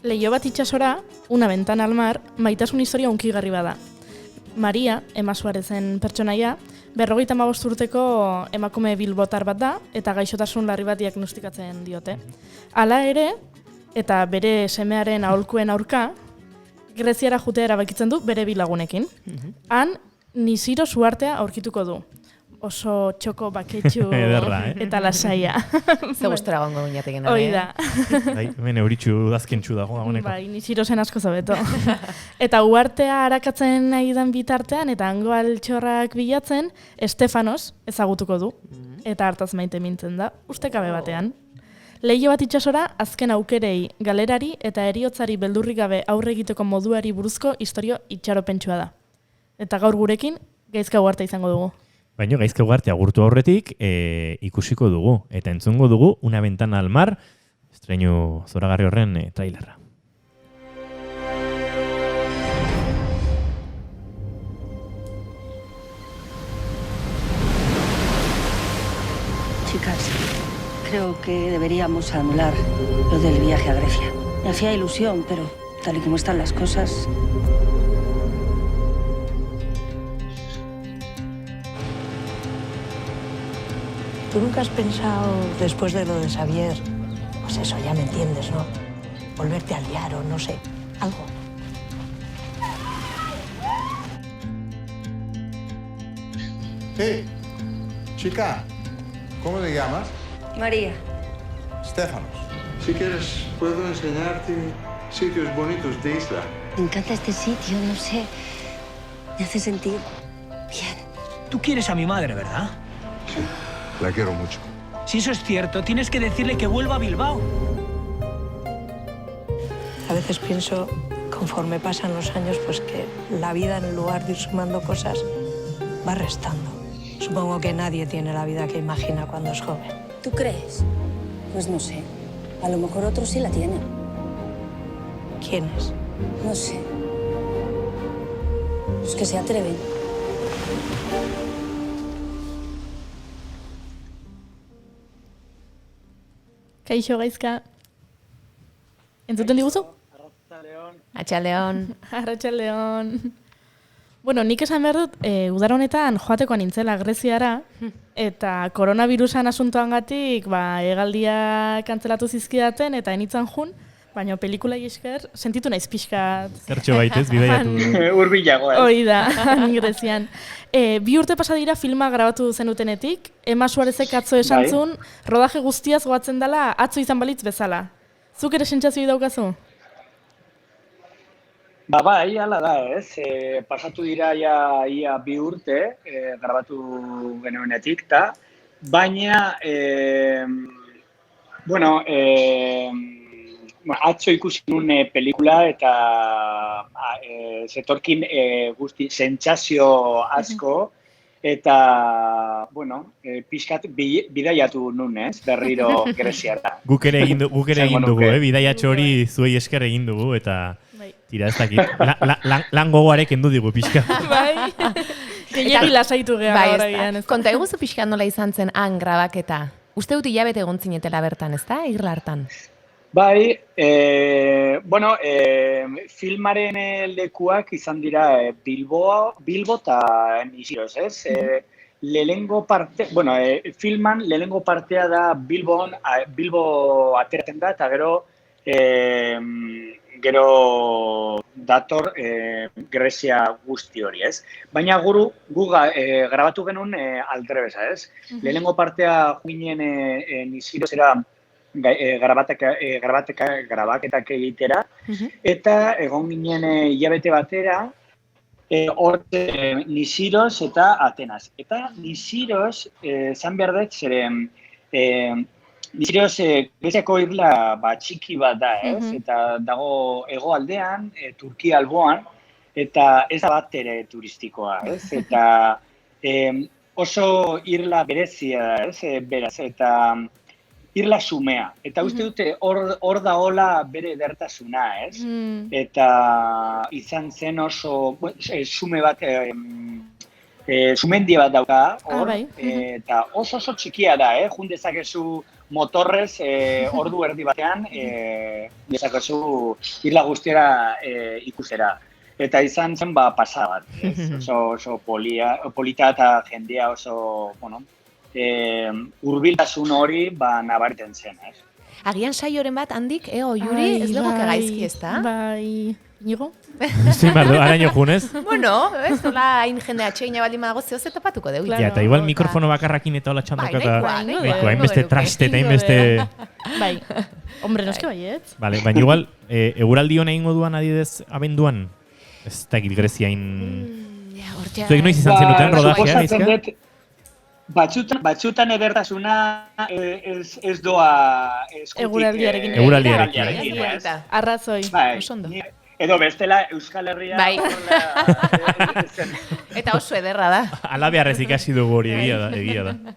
Leiho bat itsasora, una ventana al mar, maitasun historia hunkigarri bada. Maria, Emma Suarezen pertsonaia, 55 urteko emakume bilbotar bat da, eta gaixotasun larri bat diagnostikatzen diote. Hala ere, eta bere semearen aholkuen aurka, Greziara jutea erabakitzen du bere bi lagunekin. Han, Nisiros uhartea aurkituko du. Oso txoko baketxu eta lasaia. Ze gustora gongo guinateken. Hoi da. Hemen euritxu udazkentxu dago dagoeneko. Bai, Nisirosen asko zabeto. Eta uhartea arakatzen nahi dan bitartean, eta hango altxorrak bilatzen, Estefanos ezagutuko du. Eta hartaz maite mintzen da, ustekabe batean. Leiho bat itsasora, azken aukerei, galerari eta heriotzari beldurrik gabe aurre egiteko moduari buruzko istorio itxaropentsua da. Eta gaur gurekin, Gaizka Ugarte izango dugu. Baina Gaizka Ugarte agurtu aurretik ikusiko dugu. Eta entzungo dugu Una ventana al mar, estreinu zoragarri horren trailerra. Chicas, creo que deberíamos anular lo del viaje a Grecia. Me hacía ilusión, pero tal y como están las cosas... ¿Tú nunca has pensado, después de lo de Xavier, pues eso, ya me entiendes, ¿no? Volverte a liar o no sé, algo? Hey, chica, ¿cómo te llamas? María. Stefanos. Si quieres, puedo enseñarte sitios bonitos de isla. Me encanta este sitio, no sé. Me hace sentir bien. Tú quieres a mi madre, ¿verdad? Sí, la quiero mucho. Si eso es cierto, tienes que decirle que vuelva a Bilbao. A veces pienso, conforme pasan los años, pues que la vida, en lugar de ir sumando cosas, va restando. Supongo que nadie tiene la vida que imagina cuando es joven. ¿Tú crees? Pues no sé. A lo mejor otros sí la tienen. ¿Quiénes? No sé. Los que se atreven. Kaixo Gaizka. Entzuten diguzu? Atxaldeon. Arratsaldeon. Bueno, nik esan behar dut, udara honetan joateko nintzela Greziara, eta koronavirusan asuntoangatik hegaldiak kantzelatu zizkidaten, eta enitzan jun, baina pelikulai esker sentitu naiz pixkat. Zertxo baitez, bidaiatu. Urbilago, Hoi da, Grezian. 2 urte pasa dira filma grabatu zenutenetik, Emma Suarezek atzo esan zuen, rodaje guztiaz goatzen dela atzo izan balitz bezala. Zuk ere sentsazio daukazu? Bai, hala da, ez. Pasatu dira ia 2 urte grabatu genuenetik, baina, atzo ikusi nuen pelikula eta zetorkin guzti sentsazio asko, eta, pixkat bidaiatu nun, ez, berriro Greziara. Guk ere egin dugu, bidaiatxo hori zuei esker egin dugu, eta tira ez dakit. Lan gogoarek endu digu pixka. Bai, gehiagi lasaitu geha horregian. Konta eguzu pixka nola izan zen han grabaketa. Uste dut hilabete egon zinetela bertan, ez da, irla hartan? Bai, filmaren lekuak izan dira Bilbo eta Nisiros, ez? Lehenengo parte, filman lehenengo partea da Bilbo ateratzen da, eta gero dator Grezia guzti hori, ez? Baina gu grabatu genuen aldrebesa, ez? Lehenengo partea juinen Nisirosera grabaketak egitera, eta egon ginen hilabete batera, Nisiros eta Atenas. Eta Nisiros, zan behar dut, zeren, Nisiros Greziako irla txiki bat da, ez? Eta dago hegoaldean, Turkia alboan, eta ez da bat ere turistikoa, ez? Eta oso irla berezia da, ez? Beraz, eta irla xumea. Eta uste dute hor da hola bere edertasuna, ez? Eta izan zen oso xume bat sumendi bat dauka, hor, bai. eta oso txikia da, jun dezakezu motorrez, ordu erdi batean, dezakezu isla guztiera ikustera. Eta izan zen, pasa bat, oso polita eta jendea oso, hurbiltasun hori, nabariten zen, Agian saioren bat, handik, Juri, ez legoke gaizki, ez da? Bai, Inigo? Zin bardu, araño junez. Bueno, ez, hola hain jende atxeina baldin badago zeo zetapatuko deu. Ja, eta igual mikrofono bakarrakin eta hola txandaka. nahikoa, hainbeste traste eta hainbeste... Bai, hombre, noski baiet. Vale, baina igual, eguraldi hona ingo duan adidez abenduan, ez da gil Greziain... Zuek noiz izan zenuten rodajea, izka? Batzutan edertasuna ez doa eskutik. Eguraldiarekin. Arrazoi. Edo bestela Euskal Herria. Bai. Eta oso ederra da. Ala beharrez ikasi dugu hori, egia da.